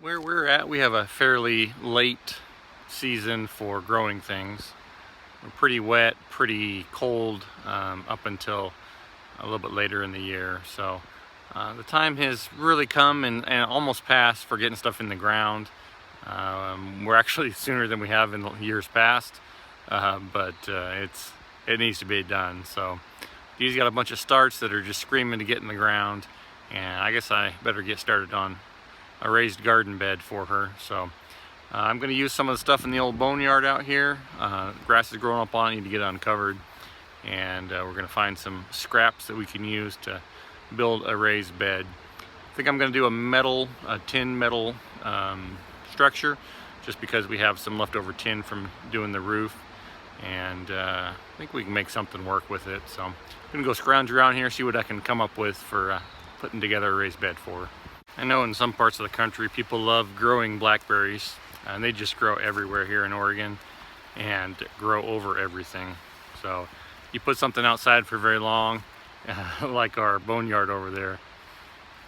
Where we're at, we have a fairly late season for growing things. We're pretty wet, pretty cold up until a little bit later in the year. So the time has really come and almost passed for getting stuff in the ground. We're actually sooner than we have in years past, but it needs to be done. So these got a bunch of starts that are just screaming to get in the ground, and I guess I better get started on a raised garden bed for her. So I'm going to use some of the stuff in the old boneyard out here. Grass is growing up on it, need to get it uncovered, and we're going to find some scraps that we can use to build a raised bed. I think I'm going to do a tin metal structure, just because we have some leftover tin from doing the roof, and I think we can make something work with it. So I'm going to go scrounge around here, see what I can come up with for putting together a raised bed for her. I know in some parts of the country people love growing blackberries, and they just grow everywhere here in Oregon and grow over everything. So you put something outside for very long, like our boneyard over there,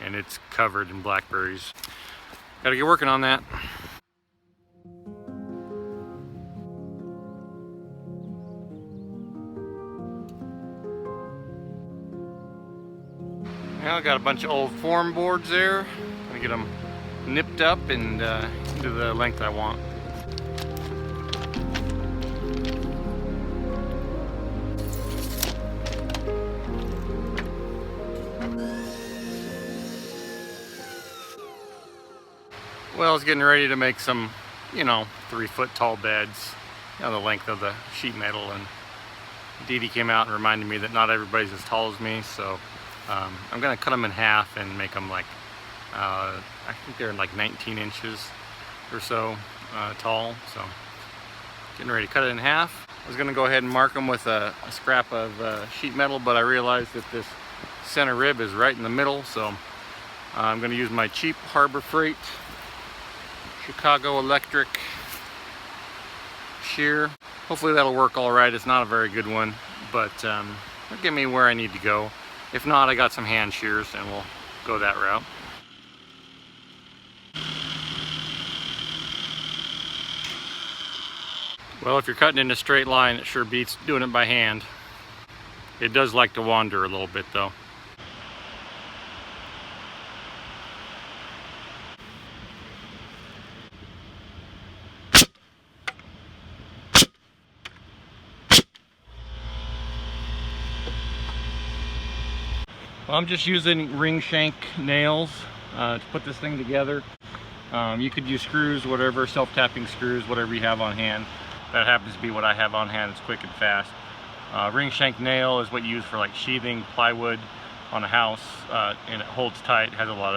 and it's covered in blackberries. Gotta get working on that. Now I got a bunch of old form boards there. Gonna get them nipped up and to the length I want. Well, I was getting ready to make some, 3-foot tall beds, the length of the sheet metal, and Dee came out and reminded me that not everybody's as tall as me, so I'm gonna cut them in half and make them like, I think they're like 19 inches or so tall. So getting ready to cut it in half. I was gonna go ahead and mark them with a scrap of sheet metal, but I realized that this center rib is right in the middle, so I'm gonna use my cheap Harbor Freight Chicago Electric shear. Hopefully that'll work all right. It's not a very good one, but it'll get me where I need to go. If not, I got some hand shears and we'll go that route. Well, if you're cutting in a straight line, it sure beats doing it by hand. It does like to wander a little bit though. Well, I'm just using ring shank nails to put this thing together. You could use screws, whatever, self-tapping screws, whatever you have on hand. That happens to be what I have on hand. It's quick and fast. Ring shank nail is what you use for like sheathing plywood on a house, and it holds tight. It has a lot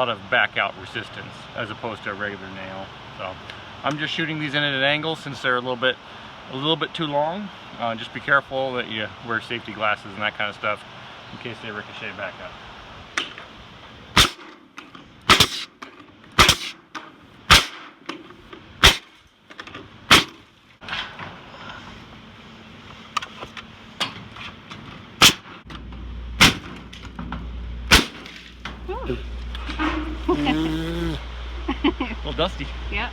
of back out resistance as opposed to a regular nail. So I'm just shooting these in at an angle since they're a little bit too long. Just be careful that you wear safety glasses and that kind of stuff in case they ricochet back up. A little dusty. Yeah.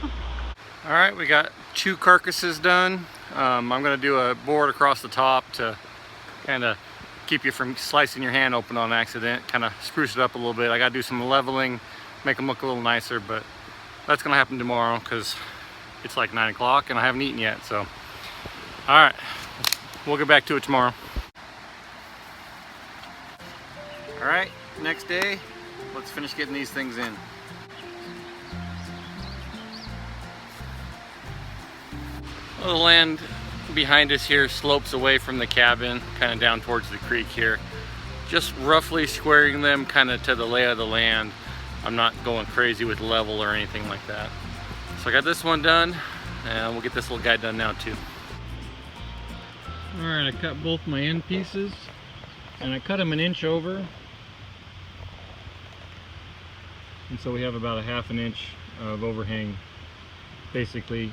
All right, we got 2 carcasses done. I'm gonna do a board across the top to kind of keep you from slicing your hand open on accident, kind of spruce it up a little bit. I gotta do some leveling, make them look a little nicer, but that's gonna happen tomorrow because it's like 9 o'clock and I haven't eaten yet. So, all right, we'll get back to it tomorrow. All right, next day, let's finish getting these things in. Well, the land behind us here slopes away from the cabin, kind of down towards the creek here. Just roughly squaring them kind of to the lay of the land. I'm not going crazy with level or anything like that. So I got this one done, and we'll get this little guy done now too. All right, I cut both my end pieces, and I cut them 1 inch over. And so we have about a ½ inch of overhang, basically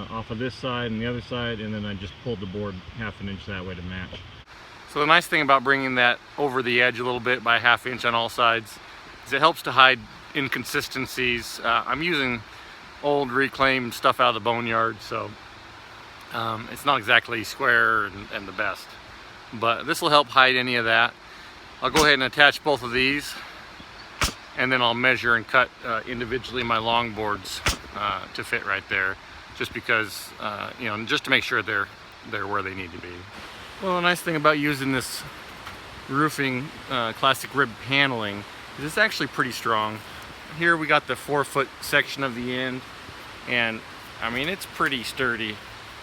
off of this side and the other side, and then I just pulled the board ½ inch that way to match. So the nice thing about bringing that over the edge a little bit by ½ inch on all sides is it helps to hide inconsistencies. I'm using old reclaimed stuff out of the boneyard, so it's not exactly square and the best, but this will help hide any of that. I'll go ahead and attach both of these, and then I'll measure and cut individually my long boards to fit right there, just because you know, just to make sure they're where they need to be. Well, the nice thing about using this roofing classic rib paneling is it's actually pretty strong. Here we got the 4-foot section of the end, and I mean, it's pretty sturdy.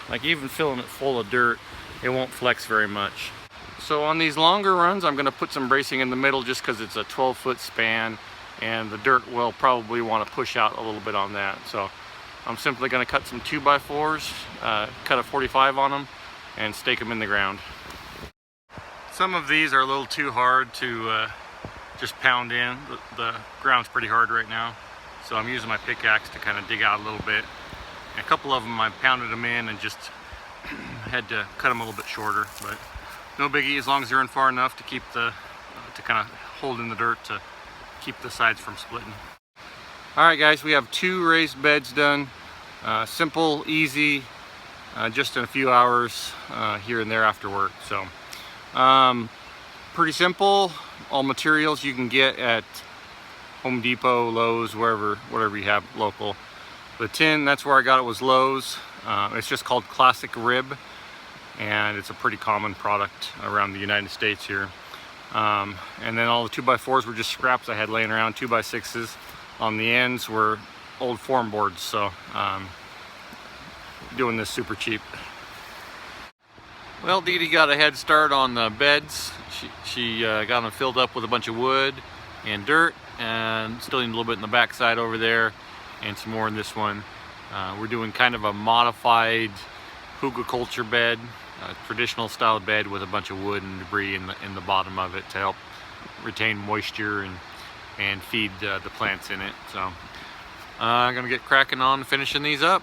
Like, even filling it full of dirt, it won't flex very much. So on these longer runs, I'm going to put some bracing in the middle just because it's a 12-foot span, and the dirt will probably want to push out a little bit on that. So I'm simply going to cut some 2x4s, cut a 45 on them, and stake them in the ground. Some of these are a little too hard to just pound in. The ground's pretty hard right now, so I'm using my pickaxe to kind of dig out a little bit. And a couple of them I pounded them in and just had to cut them a little bit shorter, but no biggie as long as they're in far enough to keep the to kind of hold in the dirt to keep the sides from splitting. All right, guys, we have 2 raised beds done. Simple, easy, just in a few hours here and there after work. So pretty simple. All materials you can get at Home Depot, Lowe's, whatever you have local. The tin, that's where I got it, was Lowe's. It's just called Classic Rib, and it's a pretty common product around the United States here. And then all the 2x4s were just scraps I had laying around. 2x6s on the ends were old form boards, so doing this super cheap. Well, Dee Dee got a head start on the beds. She got them filled up with a bunch of wood and dirt, and still need a little bit in the back side over there, and some more in this one. We're doing kind of a modified hugelkultur bed, a traditional style bed with a bunch of wood and debris in the bottom of it to help retain moisture and feed the plants in it. So I'm gonna get cracking on finishing these up.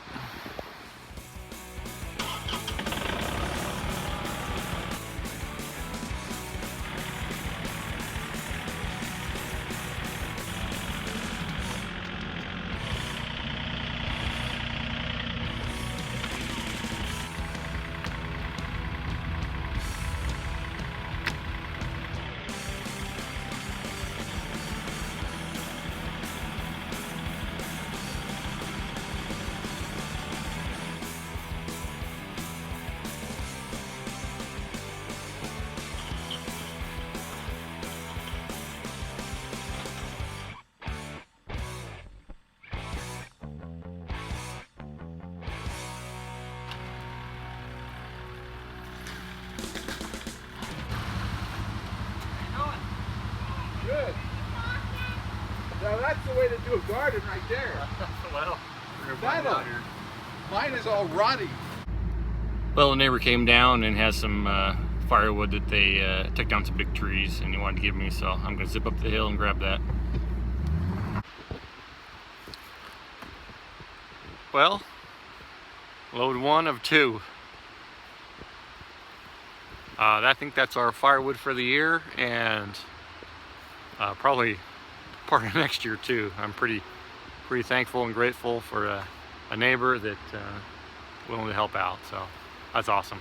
Good. Now that's the way to do a garden right there. Well, mine is all rotty. Well, a neighbor came down and has some firewood that they took down some big trees, and he wanted to give me, so I'm going to zip up the hill and grab that. Well, load 1 of 2. I think that's our firewood for the year, and probably part of next year too. I'm pretty thankful and grateful for a neighbor that willing to help out, so that's awesome.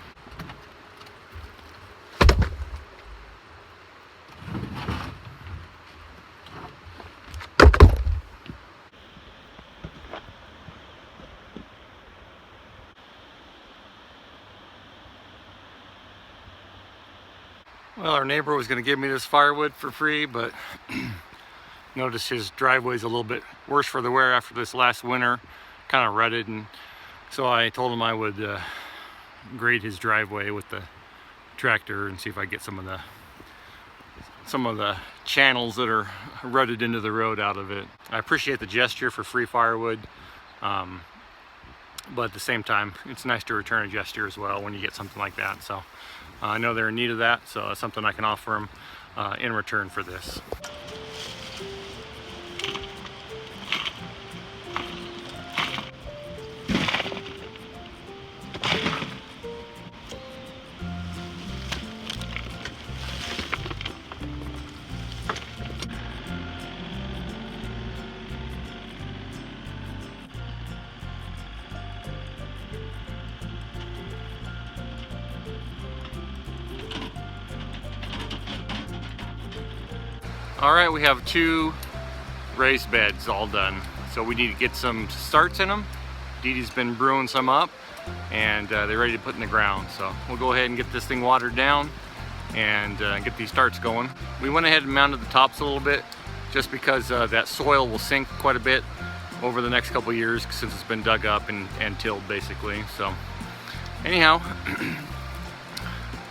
Well, our neighbor was going to give me this firewood for free, but noticed his driveway's a little bit worse for the wear after this last winter, kind of rutted, and so I told him I would grade his driveway with the tractor and see if I get some of the channels that are rutted into the road out of it. I appreciate the gesture for free firewood, but at the same time, it's nice to return a gesture as well when you get something like that. So I know they're in need of that, so it's something I can offer them in return for this. All right, we have 2 raised beds all done. So we need to get some starts in them. Dee Dee's been brewing some up and they're ready to put in the ground. So we'll go ahead and get this thing watered down and get these starts going. We went ahead and mounded the tops a little bit just because that soil will sink quite a bit over the next couple years since it's been dug up and tilled basically. So anyhow,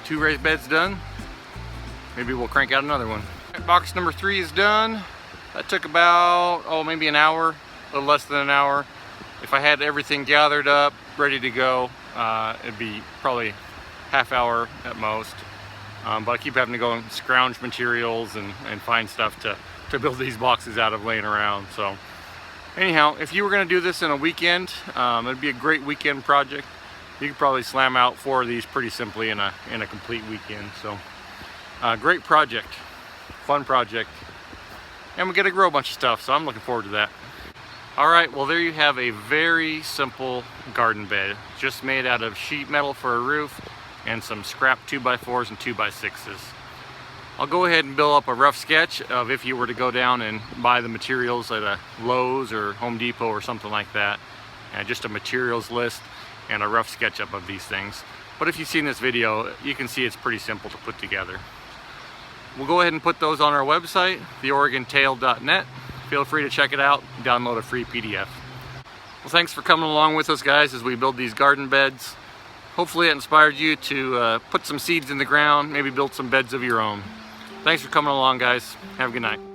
2 raised beds done. Maybe we'll crank out another one. Box number 3 is done. That took about, maybe an hour, a little less than an hour. If I had everything gathered up, ready to go, it'd be probably half hour at most. But I keep having to go and scrounge materials and find stuff to build these boxes out of laying around. So anyhow, if you were gonna do this in a weekend, it'd be a great weekend project. You could probably slam out 4 of these pretty simply in a complete weekend. So great project. Fun project, and we get to grow a bunch of stuff, so I'm looking forward to that. All right, well there you have a very simple garden bed, just made out of sheet metal for a roof and some scrap 2x4s and 2x6s. I'll go ahead and build up a rough sketch of if you were to go down and buy the materials at a Lowe's or Home Depot or something like that, and just a materials list and a rough sketch up of these things. But if you've seen this video, you can see it's pretty simple to put together. We'll go ahead and put those on our website, theoregontail.net. Feel free to check it out, download a free PDF. Well, thanks for coming along with us, guys, as we build these garden beds. Hopefully it inspired you to put some seeds in the ground, maybe build some beds of your own. Thanks for coming along, guys. Have a good night.